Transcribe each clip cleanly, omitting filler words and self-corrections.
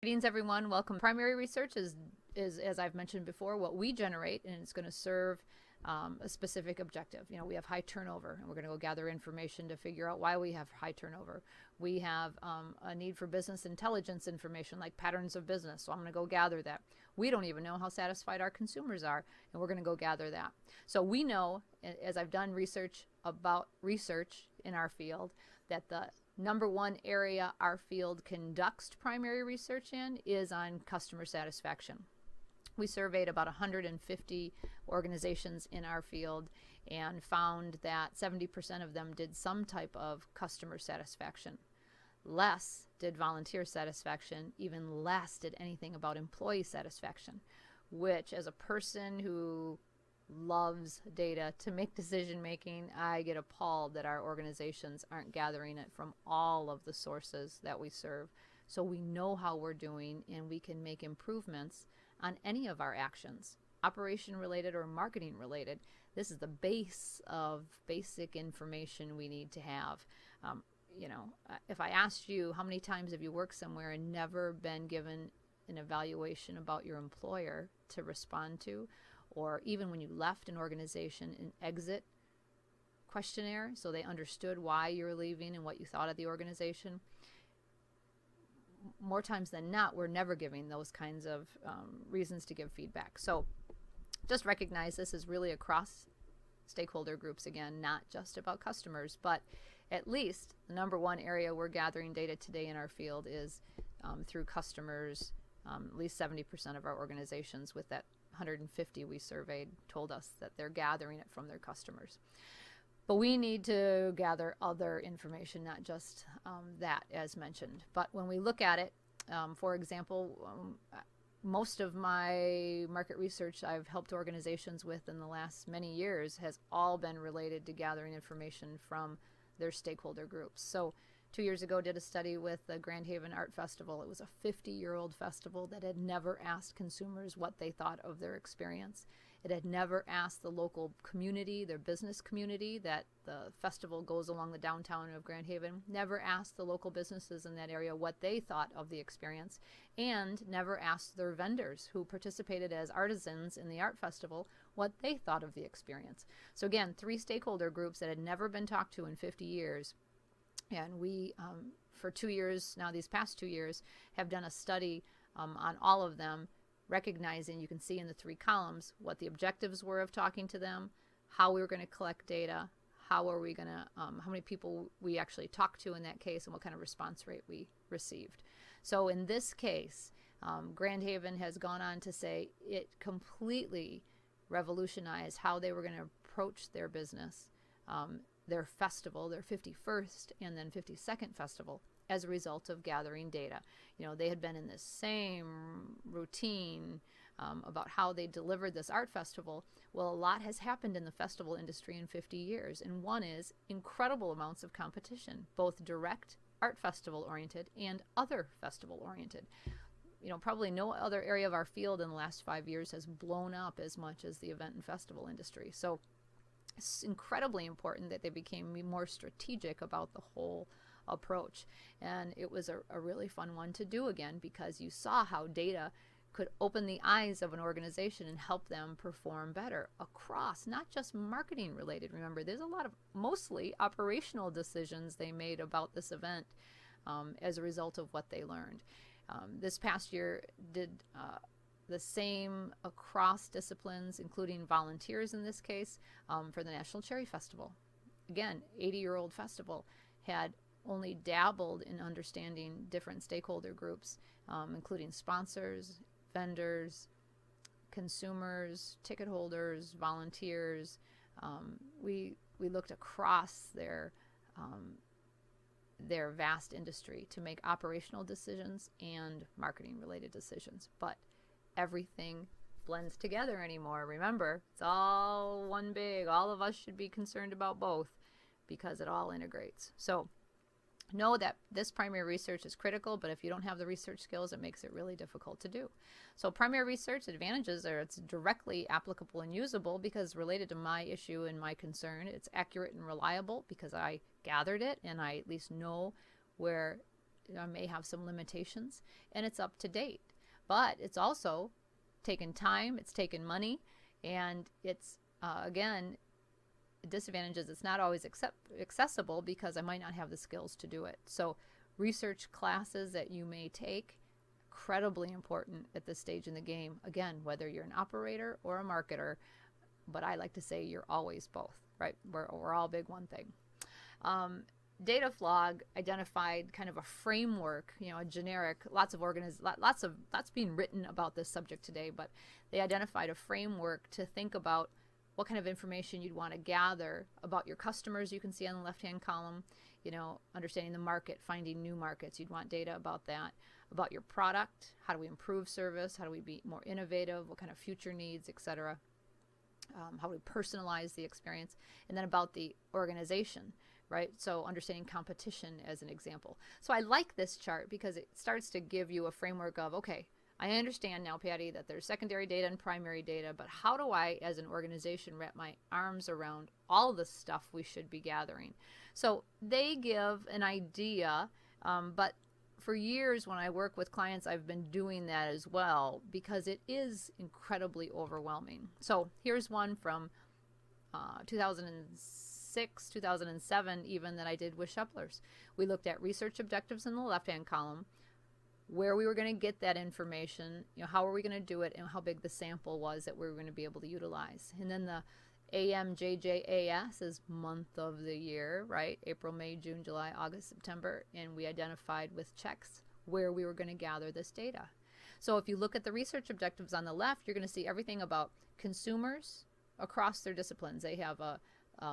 Greetings, everyone. Welcome. Primary research is, as I've mentioned before, what we generate, and it's going to serve a specific objective. We have high turnover, and we're going to go gather information to figure out why we have high turnover. We have a need for business intelligence information, like patterns of business, so I'm going to go gather that. We don't even know how satisfied our consumers are, and we're going to go gather that. So we know, as I've done research about research in our field, that the number one area our field conducts primary research in is on customer satisfaction. We surveyed about 150 organizations in our field and found that 70% of them did some type of customer satisfaction. Less did volunteer satisfaction, even less did anything about employee satisfaction, which, as a person who loves data to make decision making, I get appalled that our organizations aren't gathering it from all of the sources that we serve, so we know how we're doing and we can make improvements on any of our actions, operation related or marketing related. This is the base of basic information we need to have. If I asked you how many times have you worked somewhere and never been given an evaluation about your employer to respond to, or even when you left an organization, an exit questionnaire so they understood why you were leaving and what you thought of the organization. More times than not, we're never giving those kinds of reasons to give feedback. So just recognize this is really across stakeholder groups, again, not just about customers, but at least the number one area we're gathering data today in our field is through customers. At least 70% of our organizations, with that 150 we surveyed, told us that they're gathering it from their customers. But we need to gather other information, not just that, as mentioned. But when we look at it, for example, most of my market research I've helped organizations with in the last many years has all been related to gathering information from their stakeholder groups. So 2 years ago, did a study with the Grand Haven Art Festival. It was a 50-year-old festival that had never asked consumers what they thought of their experience. It had never asked the local community, their business community, that the festival goes along the downtown of Grand Haven, never asked the local businesses in that area what they thought of the experience, and never asked their vendors who participated as artisans in the art festival what they thought of the experience. So again, 3 stakeholder groups that had never been talked to in 50 years. And we, for 2 years now, these past 2 years, have done a study on all of them, recognizing, you can see in the 3 columns, what the objectives were of talking to them, how we were going to collect data, how many people we actually talked to in that case, and what kind of response rate we received. So in this case, Grand Haven has gone on to say it completely revolutionized how they were going to approach their business, their festival, their 51st and then 52nd festival, as a result of gathering data. They had been in this same routine about how they delivered this art festival. Well, a lot has happened in the festival industry in 50 years, and one is incredible amounts of competition, both direct art festival oriented and other festival oriented. Probably no other area of our field in the last 5 years has blown up as much as the event and festival industry. So it's incredibly important that they became more strategic about the whole approach. And it was a really fun one to do again, because you saw how data could open the eyes of an organization and help them perform better across, not just marketing related. Remember, there's a lot of mostly operational decisions they made about this event as a result of what they learned. This past year did the same across disciplines, including volunteers in this case, for the National Cherry Festival. Again, 80-year-old festival, had only dabbled in understanding different stakeholder groups, including sponsors, vendors, consumers, ticket holders, volunteers. We looked across their vast industry to make operational decisions and marketing related decisions. But everything blends together anymore. Remember, it's all one big. All of us should be concerned about both, because it all integrates. So know that this primary research is critical, but if you don't have the research skills, it makes it really difficult to do. So primary research advantages are it's directly applicable and usable because related to my issue and my concern. It's accurate and reliable because I gathered it and I at least know where may have some limitations, and it's up to date. But it's also taken time, it's taken money, and it's, again, disadvantages. It's not always accessible because I might not have the skills to do it. So research classes that you may take, incredibly important at this stage in the game. Again, whether you're an operator or a marketer, but I like to say you're always both, right? We're all big one thing. Dataflog identified kind of a framework, a generic, lots being written about this subject today, but they identified a framework to think about what kind of information you'd want to gather about your customers. You can see on the left-hand column, understanding the market, finding new markets. You'd want data about that, about your product. How do we improve service? How do we be more innovative? What kind of future needs, etc. How do we personalize the experience? And then about the organization, right? So understanding competition as an example. So I like this chart because it starts to give you a framework of, okay, I understand now, Patty, that there's secondary data and primary data, but how do I, as an organization, wrap my arms around all the stuff we should be gathering? So they give an idea, but for years when I work with clients, I've been doing that as well because it is incredibly overwhelming. So here's one from 2006, 2007 even, that I did with Sheplers. We looked at research objectives in the left-hand column, where we were going to get that information, how are we going to do it, and how big the sample was that we were going to be able to utilize. And then the AMJJAS is month of the year, right? April, May, June, July, August, September, and we identified with checks where we were going to gather this data. So if you look at the research objectives on the left, you're going to see everything about consumers across their disciplines. They have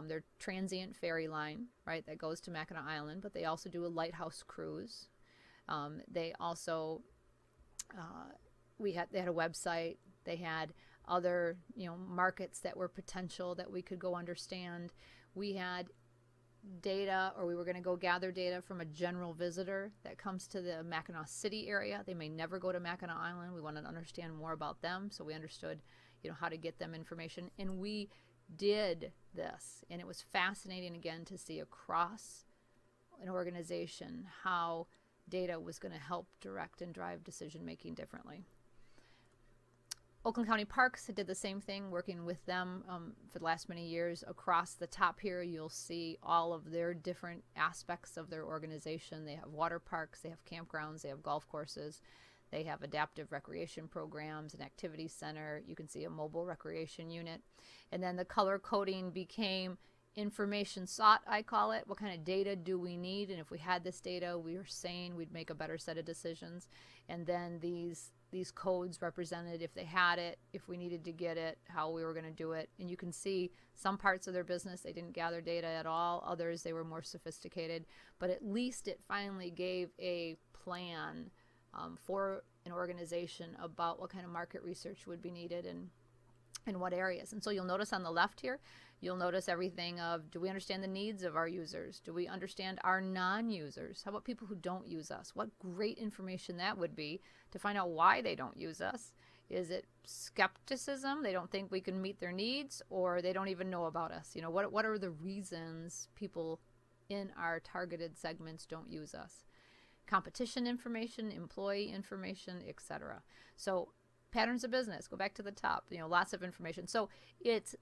their transient ferry line, right, that goes to Mackinac Island, but they also do a lighthouse cruise. They also, they had a website. They had other, markets that were potential that we could go understand. We had data, or we were going to go gather data from a general visitor that comes to the Mackinac City area. They may never go to Mackinac Island. We wanted to understand more about them, so we understood, how to get them information. And we did this, and it was fascinating, again, to see across an organization how data was going to help direct and drive decision making differently. Oakland County Parks did the same thing, working with them for the last many years. Across the top here, you'll see all of their different aspects of their organization. They have water parks, they have campgrounds, they have golf courses, they have adaptive recreation programs, an activity center. You can see a mobile recreation unit. And then the color coding became information sought, I call it. What kind of data do we need? And if we had this data, we were saying we'd make a better set of decisions. And then these codes represented if they had it, if we needed to get it, how we were going to do it. And you can see some parts of their business, they didn't gather data at all. Others, they were more sophisticated. But at least it finally gave a plan for an organization about what kind of market research would be needed and in what areas. And so you'll notice on the left here, you'll notice everything of, do we understand the needs of our users? Do we understand our non-users? How about people who don't use us? What great information that would be to find out why they don't use us. Is it skepticism? They don't think we can meet their needs, or they don't even know about us? What are the reasons people in our targeted segments don't use us? Competition information, employee information, etc. So patterns of business, go back to the top, lots of information. So it's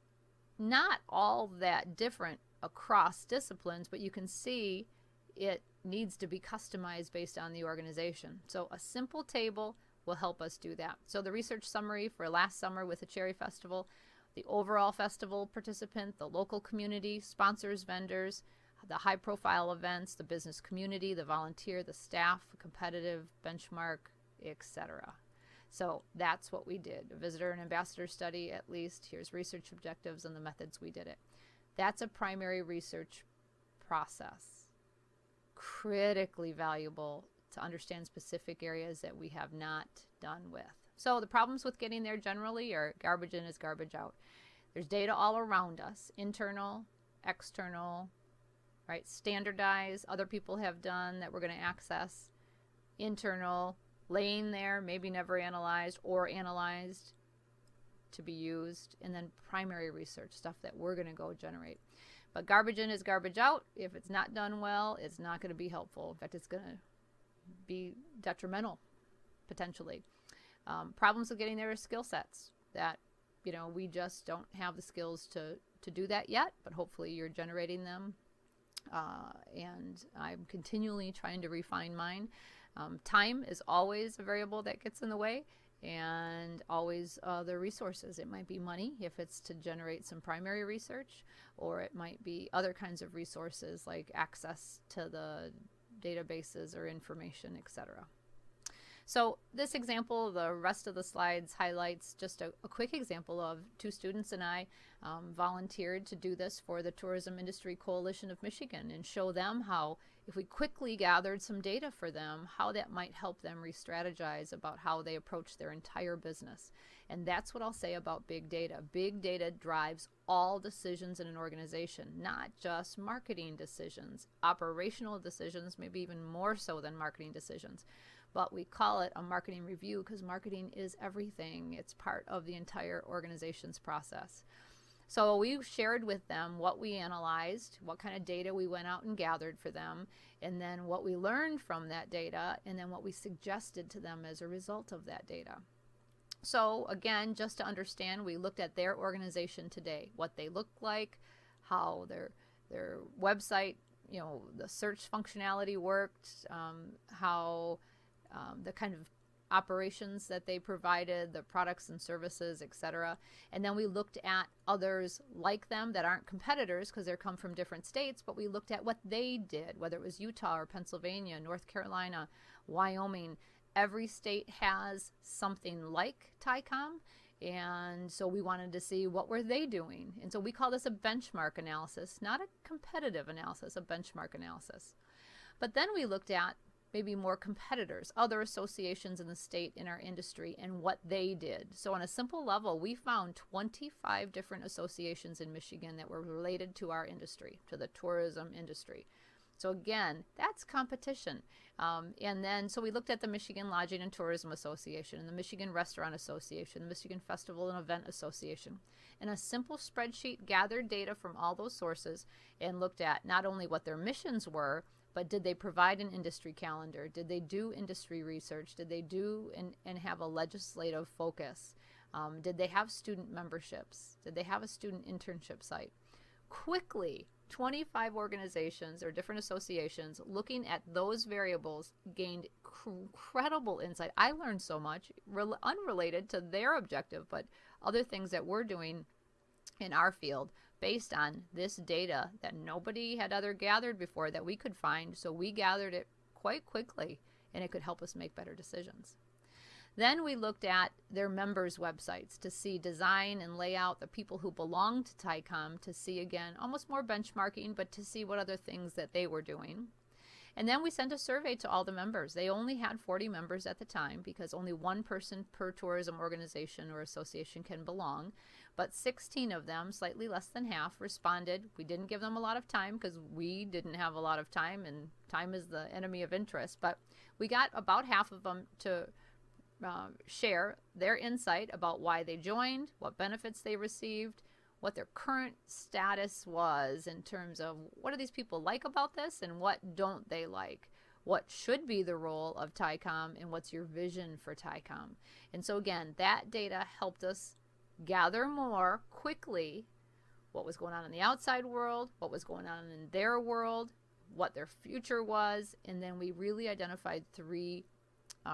not all that different across disciplines, but you can see it needs to be customized based on the organization. So a simple table will help us do that. So the research summary for last summer with the Cherry Festival, the overall festival participant, the local community, sponsors, vendors, the high profile events, the business community, the volunteer, the staff, competitive, benchmark, etc. So that's what we did. A visitor and ambassador study, at least. Here's research objectives and the methods we did it. That's a primary research process. Critically valuable to understand specific areas that we have not done with. So the problems with getting there generally are garbage in is garbage out. There's data all around us, internal, external, right? Standardized, other people have done that we're going to access. Internal, laying there, maybe never analyzed or analyzed to be used. And then primary research, stuff that we're going to go generate. But garbage in is garbage out. If it's not done well, it's not going to be helpful. In fact, it's going to be detrimental potentially. Problems with getting their skill sets that, we just don't have the skills to do that yet, but hopefully you're generating them. And I'm continually trying to refine mine. Time is always a variable that gets in the way, and always the resources. It might be money if it's to generate some primary research, or it might be other kinds of resources like access to the databases or information, etc. So this example, the rest of the slides highlights just a quick example of two students and I volunteered to do this for the Tourism Industry Coalition of Michigan and show them how, if we quickly gathered some data for them, how that might help them re-strategize about how they approach their entire business. And that's what I'll say about big data. Big data drives all decisions in an organization, not just marketing decisions, operational decisions, maybe even more so than marketing decisions. But we call it a marketing review because marketing is everything. It's part of the entire organization's process. So we shared with them what we analyzed, what kind of data we went out and gathered for them, and then what we learned from that data, and then what we suggested to them as a result of that data. So again, just to understand, we looked at their organization today, what they look like, how their website, the search functionality worked, how the kind of operations that they provided, the products and services, etc. And then we looked at others like them that aren't competitors because they come from different states, but we looked at what they did, whether it was Utah or Pennsylvania, North Carolina, Wyoming. Every state has something like TICOM, and so we wanted to see what were they doing. And so we call this a benchmark analysis, not a competitive analysis, a benchmark analysis. But then we looked at maybe more competitors, other associations in the state in our industry, and what they did. So on a simple level, we found 25 different associations in Michigan that were related to our industry, to the tourism industry. So again, that's competition. And then, so we looked at the Michigan Lodging and Tourism Association, and the Michigan Restaurant Association, the Michigan Festival and Event Association. And a simple spreadsheet gathered data from all those sources and looked at not only what their missions were, but did they provide an industry calendar? Did they do industry research? Did they do and have a legislative focus? Did they have student memberships? Did they have a student internship site? Quickly, 25 organizations or different associations looking at those variables gained incredible insight. I learned so much, unrelated to their objective, but other things that we're doing in our field based on this data that nobody had ever gathered before that we could find. So we gathered it quite quickly, and it could help us make better decisions. Then we looked at their members' websites to see design and layout, the people who belong to TICOM, to see, again, almost more benchmarking, but to see what other things that they were doing. And then we sent a survey to all the members. They only had 40 members at the time because only one person per tourism organization or association can belong. But 16 of them, slightly less than half, responded. We didn't give them a lot of time because we didn't have a lot of time, and time is the enemy of interest. But we got about half of them to share their insight about why they joined, what benefits they received, what their current status was in terms of what do these people like about this and what don't they like, what should be the role of TICOM, and what's your vision for TICOM. And so again, that data helped us gather more quickly what was going on in the outside world, what was going on in their world, what their future was, and then we really identified 3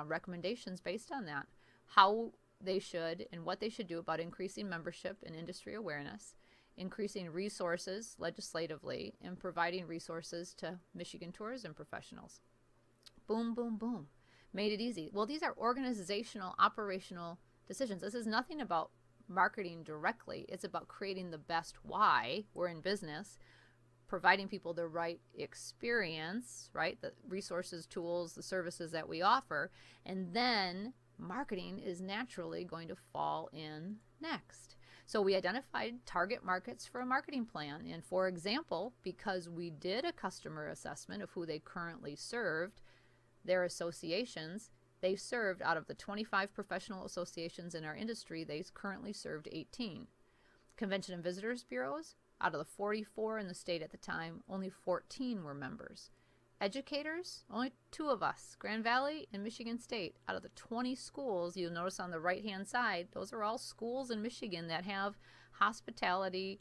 recommendations based on that. How they should and what they should do about increasing membership and industry awareness, increasing resources legislatively, and providing resources to Michigan tourism professionals. Boom, boom, boom. Made it easy. Well, these are organizational, operational decisions. This is nothing about marketing directly. It's about creating the best why we're in business, providing people the right experience, right? The resources, tools, the services that we offer, and then marketing is naturally going to fall in next. So we identified target markets for a marketing plan. And for example, because we did a customer assessment of who they currently served, their associations, they served out of the 25 professional associations in our industry, they currently served 18. Convention and Visitors Bureaus, out of the 44 in the state at the time, only 14 were members. Educators, only 2 of us, Grand Valley and Michigan State. Out of the 20 schools, you'll notice on the right-hand side, those are all schools in Michigan that have hospitality,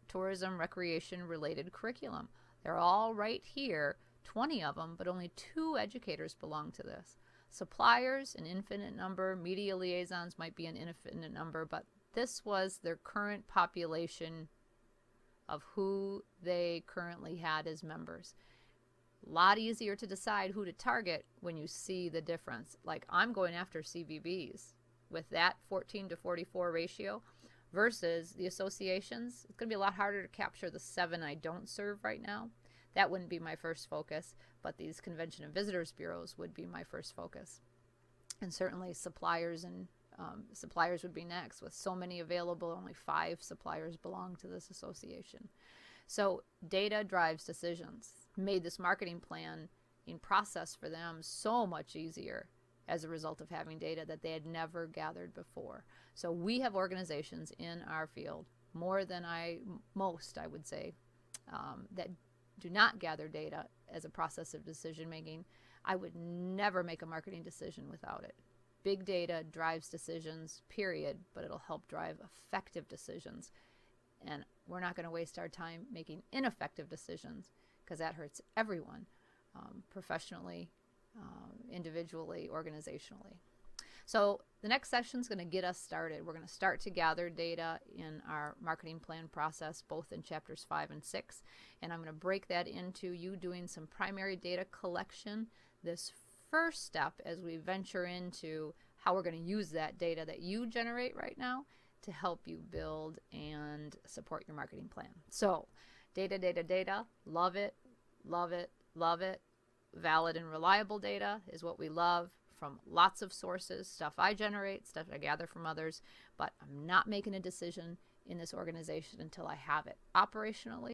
tourism, recreation related curriculum. They're all right here, 20 of them, but only 2 educators belong to this. Suppliers, an infinite number. Media liaisons might be an infinite number, but this was their current population of who they currently had as members. A lot easier to decide who to target when you see the difference. Like, I'm going after CVBs with that 14 to 44 ratio versus the associations. It's going to be a lot harder to capture the 7 I don't serve right now. That wouldn't be my first focus, but these convention and visitors bureaus would be my first focus. And certainly suppliers would be next. With so many available, only 5 suppliers belong to this association. So data drives decisions. Made this marketing plan in process for them so much easier as a result of having data that they had never gathered before. So we have organizations in our field, more than most, I would say, that do not gather data as a process of decision making. I would never make a marketing decision without it. Big data drives decisions, period, but it'll help drive effective decisions. And we're not going to waste our time making ineffective decisions, because that hurts everyone, professionally, individually, organizationally. So the next session is going to get us started. We're going to start to gather data in our marketing plan process, both in chapters 5 and 6. And I'm going to break that into you doing some primary data collection. This first step, as we venture into how we're going to use that data that you generate right now to help you build and support your marketing plan. So data, data, data, love it, love it, love it. Valid and reliable data is what we love, from lots of sources, stuff I generate, stuff I gather from others, but I'm not making a decision in this organization until I have it operationally